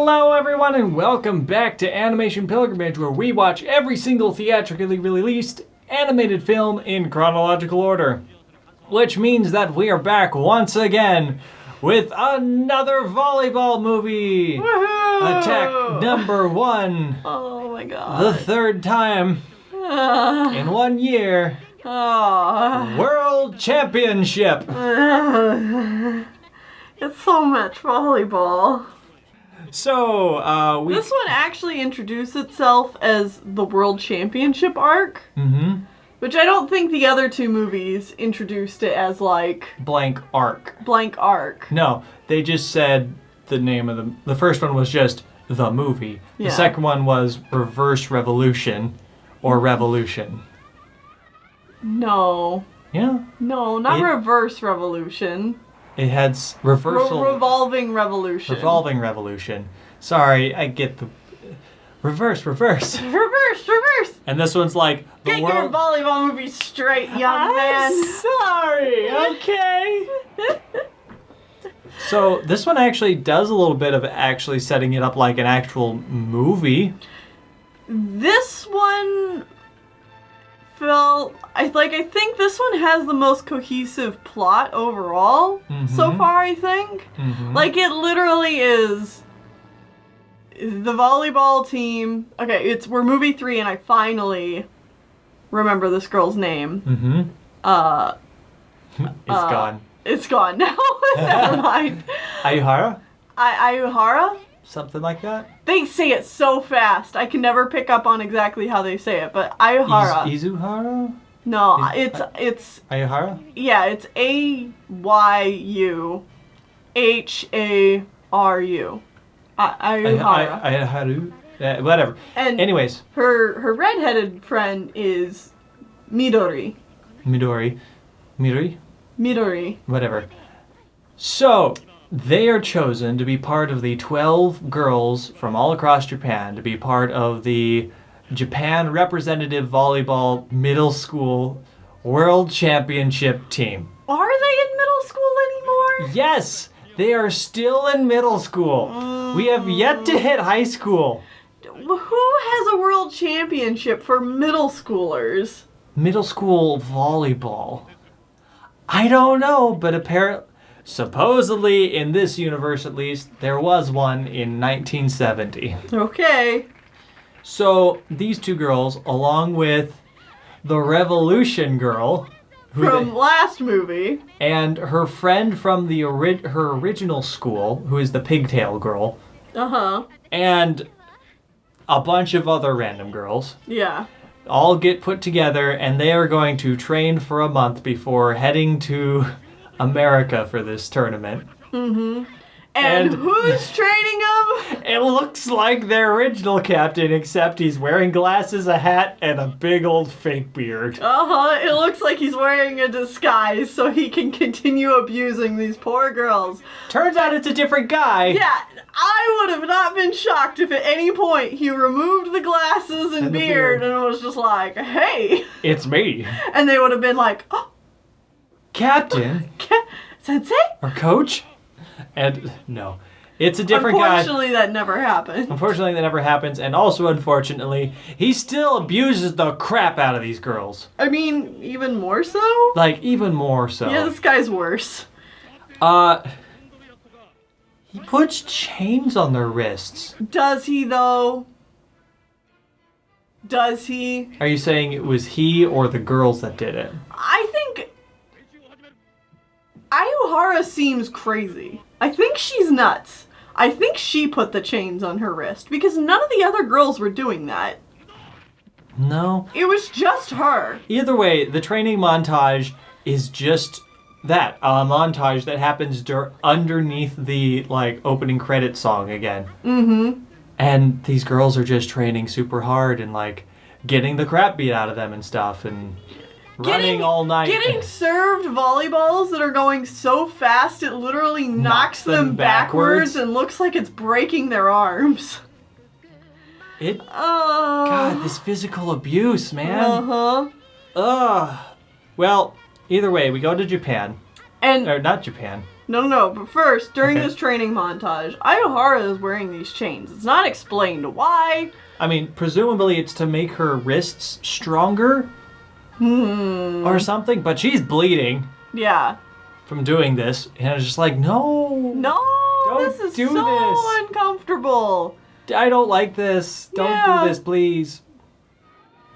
Hello everyone and welcome back to Animation Pilgrimage, where we watch every single theatrically released animated film in chronological order. Which means that we are back once again with another volleyball movie! Woohoo! Attack number 1. Oh my god. The third time in 1 year. World Championship! It's so much volleyball. So, This one actually introduced itself as the World Championship arc. Mm-hmm. Which I don't think the other two movies introduced it as, like... Blank arc. Blank arc. No, they just said the name of the first one was just the movie. Yeah. The second one was Reverse Revolution or Revolution. No. Yeah. No, not Reverse Revolution. It had reversal. Revolving Revolution. Revolving Revolution. Sorry, I get the reverse. Reverse. And this one's like the Get world. your volleyball movie straight, young man. Sorry. Okay. So this one actually does a little bit of actually setting it up like an actual movie. This one felt... I think this one has the most cohesive plot overall so far, I think. Mm-hmm. Like, it literally is the volleyball team. Okay, we're movie 3, and I finally remember this girl's name. Mm-hmm. It's gone. It's gone now. Never mind. Ayuhara? Ayuhara? Something like that? They say it so fast. I can never pick up on exactly how they say it, but Ayuhara. Izuhara? No, it's Ayuhara? yeah, it's Ayuharu. Ayuhara. Ayuharu? Whatever. And anyways. Her redheaded friend is Midori. Midori. Midori. Whatever. So, they are chosen to be part of the 12 girls from all across Japan to be part of the Japan Representative Volleyball Middle School World Championship team. Are they in middle school anymore? Yes! They are still in middle school. We have yet to hit high school. Who has a world championship for middle schoolers? Middle school volleyball. I don't know, but supposedly in this universe at least, there was one in 1970. Okay. So these two girls, along with the Revolution girl, from last movie, and her friend from her original school, who is the pigtail girl, and a bunch of other random girls, all get put together, and they are going to train for a month before heading to America for this tournament. And who's training them? It looks like their original captain, except he's wearing glasses, a hat, and a big old fake beard. It looks like he's wearing a disguise so he can continue abusing these poor girls. Turns out it's a different guy. Yeah, I would have not been shocked if at any point he removed the glasses and beard and was just like, hey. It's me. And they would have been like, oh. Captain? Sensei? Or coach? And no, it's a different guy. Unfortunately, that never happened. Unfortunately, that never happens. And also, unfortunately, he still abuses the crap out of these girls. I mean, even more so? Like, even more so. Yeah, this guy's worse. He puts chains on their wrists. Does he, though? Does he? Are you saying it was he or the girls that did it? I think Ayuhara seems crazy. I think she's nuts. I think she put the chains on her wrist because none of the other girls were doing that. No. It was just her. Either way, the training montage is just that, a montage that happens underneath the, opening credit song again. And these girls are just training super hard and, getting the crap beat out of them and stuff and running all night. Getting served volleyballs that are going so fast it literally knocks them backwards and looks like it's breaking their arms. God, this physical abuse, man. Well, either way, we go to Japan. Or not Japan. No. But first, during this training montage, Aohara is wearing these chains. It's not explained why. I mean, presumably it's to make her wrists stronger or something, but she's bleeding. Yeah. From doing this, and I was just like, no, this is so uncomfortable. I don't like this. Don't do this, please.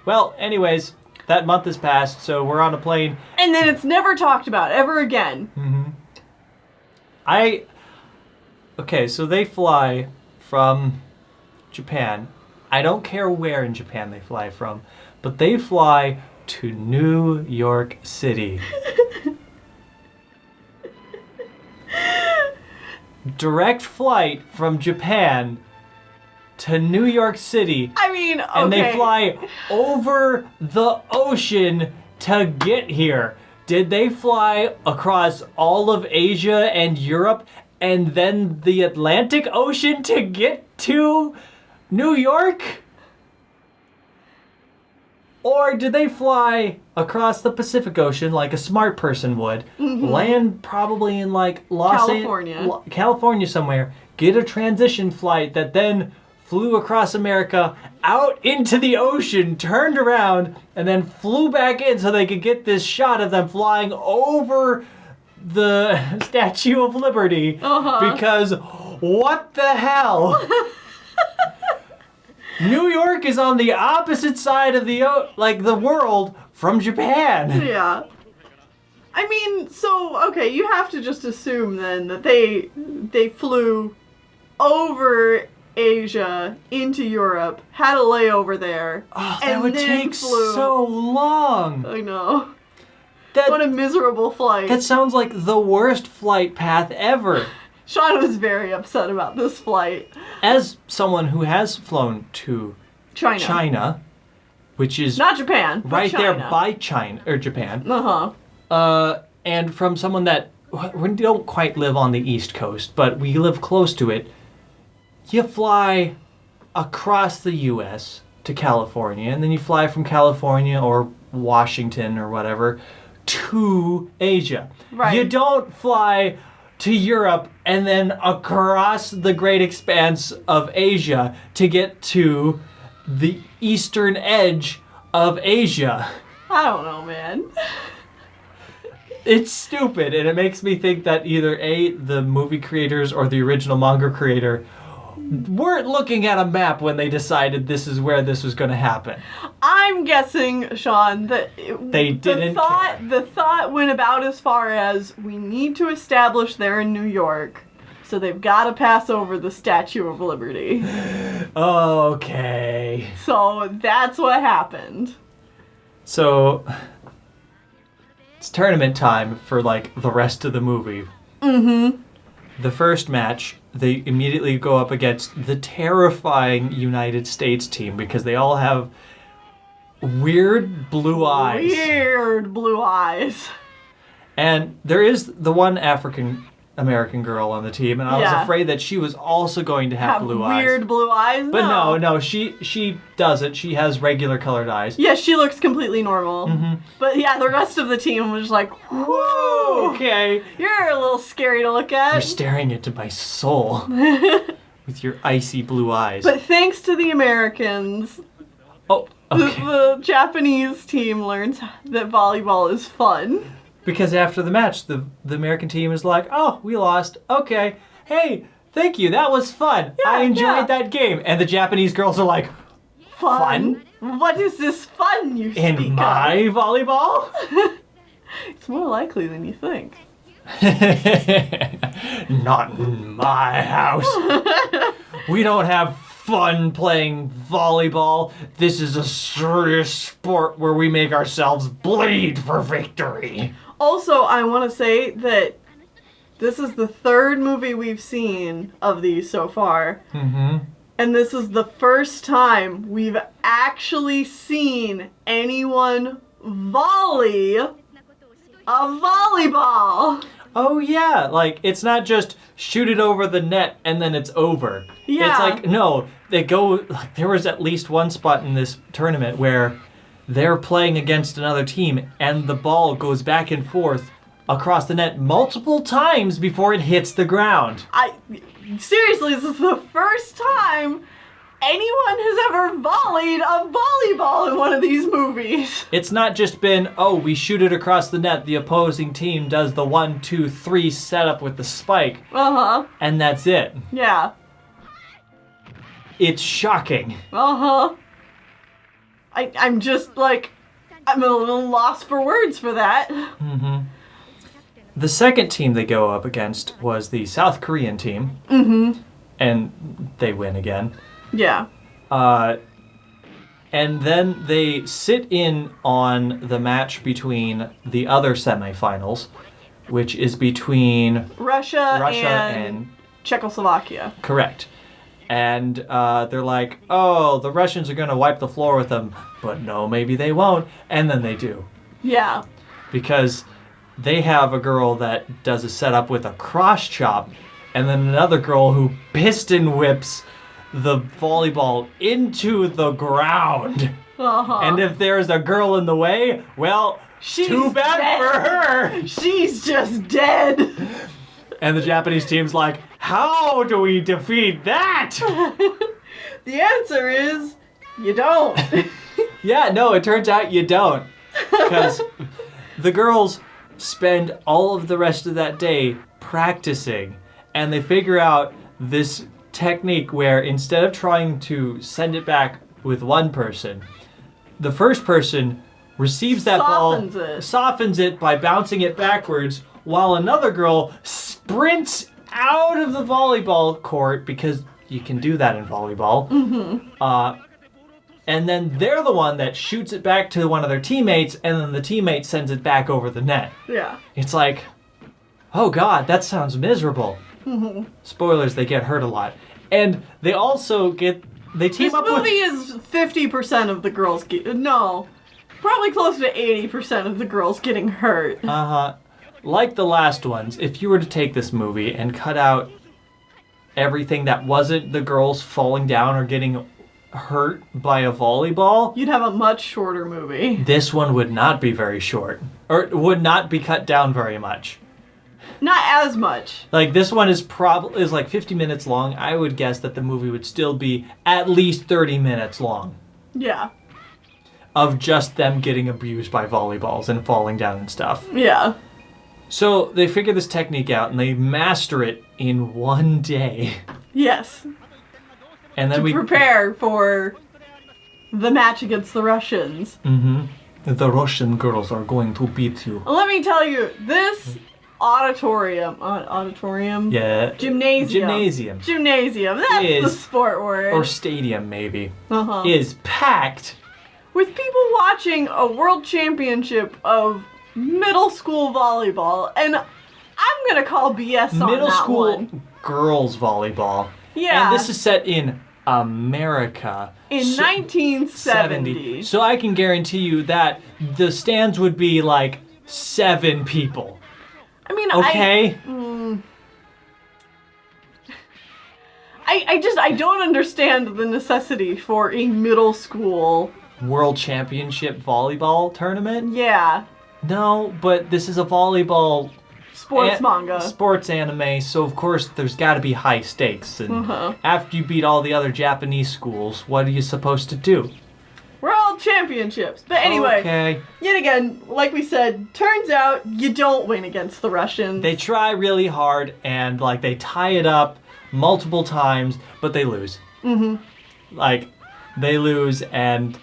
Well, anyways, that month has passed, so we're on a plane. And then it's never talked about ever again. Okay, so they fly from Japan. I don't care where in Japan they fly from, but they fly to New York City. Direct flight from Japan to New York City. I mean, okay. And they fly over the ocean to get here. Did they fly across all of Asia and Europe and then the Atlantic Ocean to get to New York? Or did they fly across the Pacific Ocean like a smart person would, land probably in like California somewhere, get a transition flight that then flew across America, out into the ocean, turned around, and then flew back in so they could get this shot of them flying over the Statue of Liberty? Because what the hell? New York is on the opposite side of the world from Japan. Yeah. I mean, so, okay, you have to just assume then that they flew over Asia into Europe, had a layover there, that would take so long. I know. What a miserable flight. That sounds like the worst flight path ever. Sean was very upset about this flight. As someone who has flown to China, which is not Japan, right China. there by China or Japan. And from someone that we don't quite live on the East Coast, but we live close to it. You fly across the U.S. to California, and then you fly from California or Washington or whatever to Asia. Right. You don't fly to Europe and then across the great expanse of Asia to get to the eastern edge of Asia. I don't know, man. It's stupid, and it makes me think that either A, the movie creators or the original manga creator weren't looking at a map when they decided this is where this was going to happen. I'm guessing, Sean, that they didn't care. The thought went about as far as, we need to establish they're in New York, so they've got to pass over the Statue of Liberty. Okay. So that's what happened. So it's tournament time for like the rest of the movie. The first match, they immediately go up against the terrifying United States team because they all have weird blue eyes. Weird blue eyes. And there is the one African American girl on the team, and I was afraid that she was also going to have blue eyes. Weird blue eyes? But no, she doesn't. She has regular colored eyes. Yeah, she looks completely normal. But yeah, the rest of the team was like, whoa! Okay. You're a little scary to look at. You're staring into my soul with your icy blue eyes. But thanks to the Americans, the Japanese team learns that volleyball is fun. Because after the match, the American team is like, oh, we lost. Okay. Hey, thank you. That was fun. Yeah, I enjoyed that game. And the Japanese girls are like, fun? What is this fun you speak of? In my volleyball? It's more likely than you think. Not in my house. We don't have fun playing volleyball. This is a serious sport where we make ourselves bleed for victory. Also, I want to say that this is the third movie we've seen of these so far. And this is the first time we've actually seen anyone volley a volleyball. Oh yeah, like it's not just shoot it over the net and then it's over. Yeah. It's like, no, they go, like, there was at least one spot in this tournament where they're playing against another team and the ball goes back and forth across the net multiple times before it hits the ground. Seriously, this is the first time anyone has ever volleyed a volleyball in one of these movies. It's not just been, we shoot it across the net, the opposing team does the 1, 2, 3 setup with the spike. Uh-huh. And that's it. Yeah. It's shocking. Uh-huh. I'm just like, I'm a little lost for words for that. Mm-hmm. The second team they go up against was the South Korean team. Mm-hmm. And they win again. Yeah. And then they sit in on the match between the other semifinals, which is between Russia and Czechoslovakia. Correct. And they're like, the Russians are going to wipe the floor with them. But no, maybe they won't. And then they do. Yeah. Because they have a girl that does a setup with a cross chop, and then another girl who piston whips the volleyball into the ground. Uh-huh. And if there's a girl in the way, well, too bad dead. for her. She's just dead. And the Japanese team's like, how do we defeat that? The answer is, you don't. Yeah, no, it turns out you don't. Because the girls spend all of the rest of that day practicing, and they figure out this technique where instead of trying to send it back with one person, the first person receives that softens it by bouncing it backwards, while another girl sprints out of the volleyball court, because you can do that in volleyball. Mm-hmm. And then they're the one that shoots it back to one of their teammates, and then the teammate sends it back over the net. Yeah. It's like, oh God, that sounds miserable. Mm-hmm. Spoilers, they get hurt a lot. And they also team up with... This movie is 50% of the girls probably close to 80% of the girls getting hurt. Uh-huh. Like the last ones, if you were to take this movie and cut out everything that wasn't the girls falling down or getting hurt by a volleyball, you'd have a much shorter movie. This one would not be very short. Or would not be cut down very much. Not as much. Like, this one is like 50 minutes long. I would guess that the movie would still be at least 30 minutes long. Yeah. Of just them getting abused by volleyballs and falling down and stuff. Yeah. So they figure this technique out and they master it in one day. Yes. And then to prepare for the match against the Russians. Mm-hmm. The Russian girls are going to beat you. Let me tell you, this auditorium? Yeah. Gymnasium. That's the sport word. Or stadium, maybe. Uh-huh. Is packed with people watching a world championship of middle school volleyball, and I'm gonna call BS on that one. Middle school girls volleyball. Yeah. And this is set in America. In 1970. So I can guarantee you that the stands would be like 7 people. I mean, okay? I don't understand the necessity for a middle school world championship volleyball tournament? Yeah. No, but this is a volleyball manga. Sports anime, so of course there's got to be high stakes. And after you beat all the other Japanese schools, what are you supposed to do? World championships. But anyway, yet again, like we said, turns out you don't win against the Russians. They try really hard and like they tie it up multiple times, but they lose. Like they lose and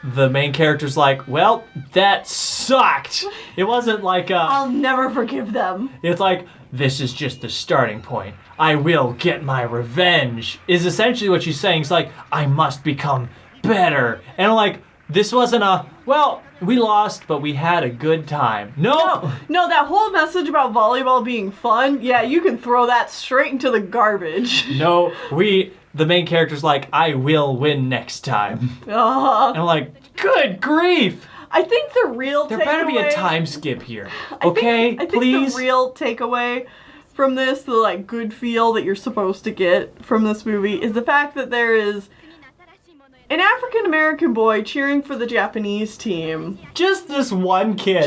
the main character's like, well, that sucked. It wasn't like I'll never forgive them. It's like, this is just the starting point. I will get my revenge. Is essentially what she's saying. It's like, I must become better. And I'm like, this wasn't well, we lost, but we had a good time. No, that whole message about volleyball being fun, yeah, you can throw that straight into the garbage. No, the main character's like, I will win next time. And I'm like, good grief. I think the real There better be a time skip here. Okay, I think please? The real takeaway from this, the like good feel that you're supposed to get from this movie, is the fact that there is an African-American boy cheering for the Japanese team. Just this one kid.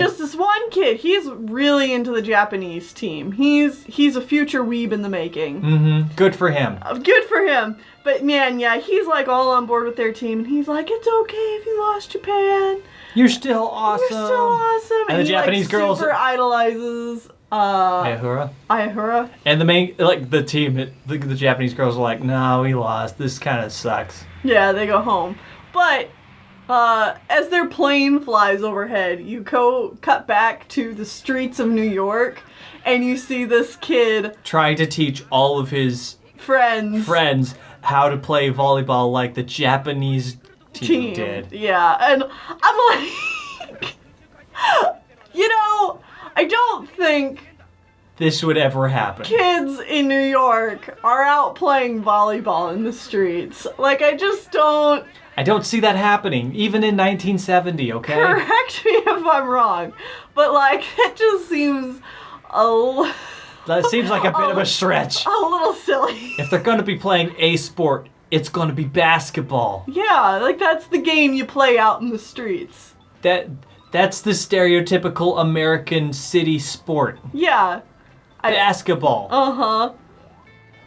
He's really into the Japanese team. He's a future weeb in the making. Mm-hmm. Good for him. Good for him. But man, yeah, he's like all on board with their team, and he's like, it's okay if you lost Japan. You're still awesome. And the he, Japanese girls super idolizes Ayahura. And the main, the team, the Japanese girls are like, no, we lost. This kind of sucks. Yeah, they go home. But as their plane flies overhead, you cut back to the streets of New York, and you see this kid trying to teach all of his friends how to play volleyball like the Japanese team did. Yeah, and I'm like, I don't think this would ever happen. Kids in New York are out playing volleyball in the streets. Like, I just don't... I don't see that happening, even in 1970, okay? Correct me if I'm wrong, but, like, it just seems that seems like a bit of a stretch. A little silly. If they're going to be playing a sport, it's going to be basketball. Yeah, like, that's the game you play out in the streets. That's the stereotypical American city sport. Yeah. Basketball. Uh-huh.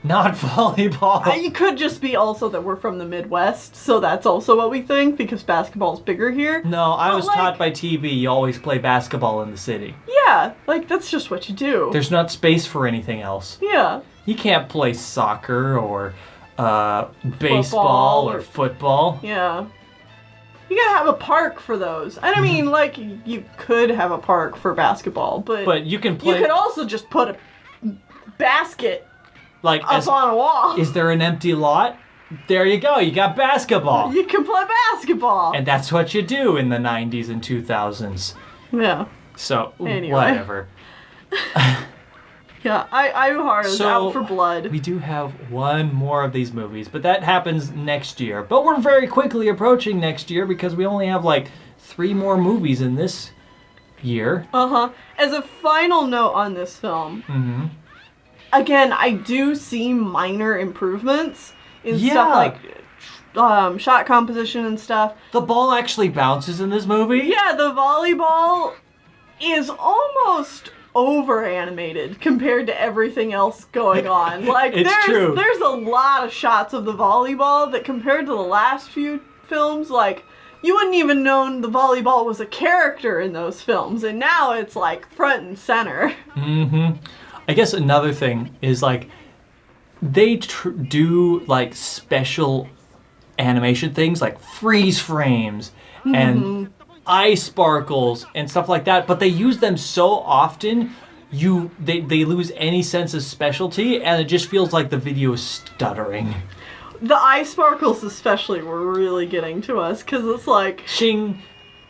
Not volleyball. It could just be also that we're from the Midwest, so that's also what we think, because basketball's bigger here. No, I was taught by TV you always play basketball in the city. Yeah, like, that's just what you do. There's not space for anything else. Yeah. You can't play soccer or baseball or football. Yeah. You gotta have a park for those. And I mean, like, you could have a park for basketball, but you can play... You could also just put a basket like up on a wall. Is there an empty lot? There you go. You got basketball. You can play basketball. And that's what you do in the 90s and 2000s. Yeah. So, anyway. Whatever. Yeah, Ayahara is out for blood. We do have one more of these movies, but that happens next year. But we're very quickly approaching next year because we only have like 3 more movies in this year. Uh-huh. As a final note on this film, again, I do see minor improvements in stuff like shot composition and stuff. The ball actually bounces in this movie? Yeah, the volleyball is almost over-animated compared to everything else going on. Like, true. There's a lot of shots of the volleyball that compared to the last few films, like, you wouldn't even known the volleyball was a character in those films, and now it's, like, front and center. I guess another thing is, like, they do, like, special animation things, like freeze frames and eye sparkles and stuff like that, but they use them so often they lose any sense of specialty, and it just feels like the video is stuttering. The eye sparkles especially were really getting to us, because it's like... Shing,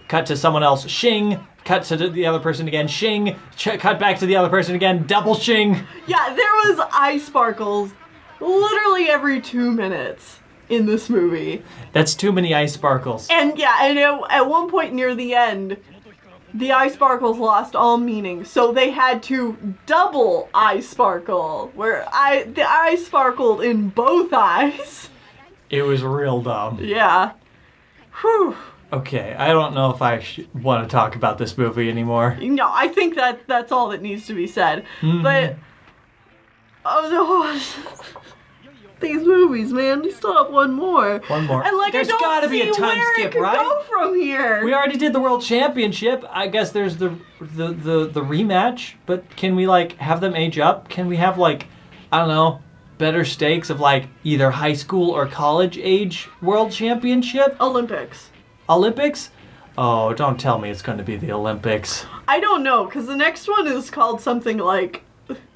cut to someone else, shing, cut to the other person again, shing, cut back to the other person again, double shing. Yeah, there was eye sparkles literally every 2 minutes in this movie. That's too many eye sparkles. And yeah, and at one point near the end, the eye sparkles lost all meaning, so they had to double eye sparkle, where the eye sparkled in both eyes. It was real dumb. Yeah. Whew. Okay, I don't know if I want to talk about this movie anymore. No, I think that's all that needs to be said. But these movies, man, we still have one more. One more. And like, there's gotta be a time skip, right? Go from here. We already did the World Championship. I guess there's the rematch, but can we like have them age up? Can we have like, I don't know, better stakes of like either high school or college age World Championship? Olympics. Oh, don't tell me it's going to be the Olympics. I don't know, because the next one is called something like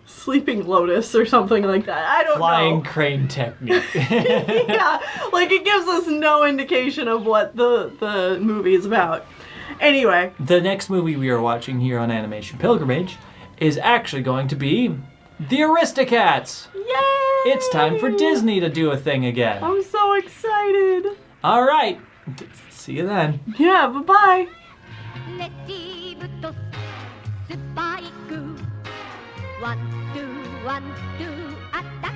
Sleeping Lotus or something like that. I don't know. Flying crane technique. Yeah, like it gives us no indication of what the movie is about. Anyway. The next movie we are watching here on Animation Pilgrimage is actually going to be The Aristocats. Yay! It's time for Disney to do a thing again. I'm so excited. All right. See you then. Yeah, bye-bye. One, two, attack.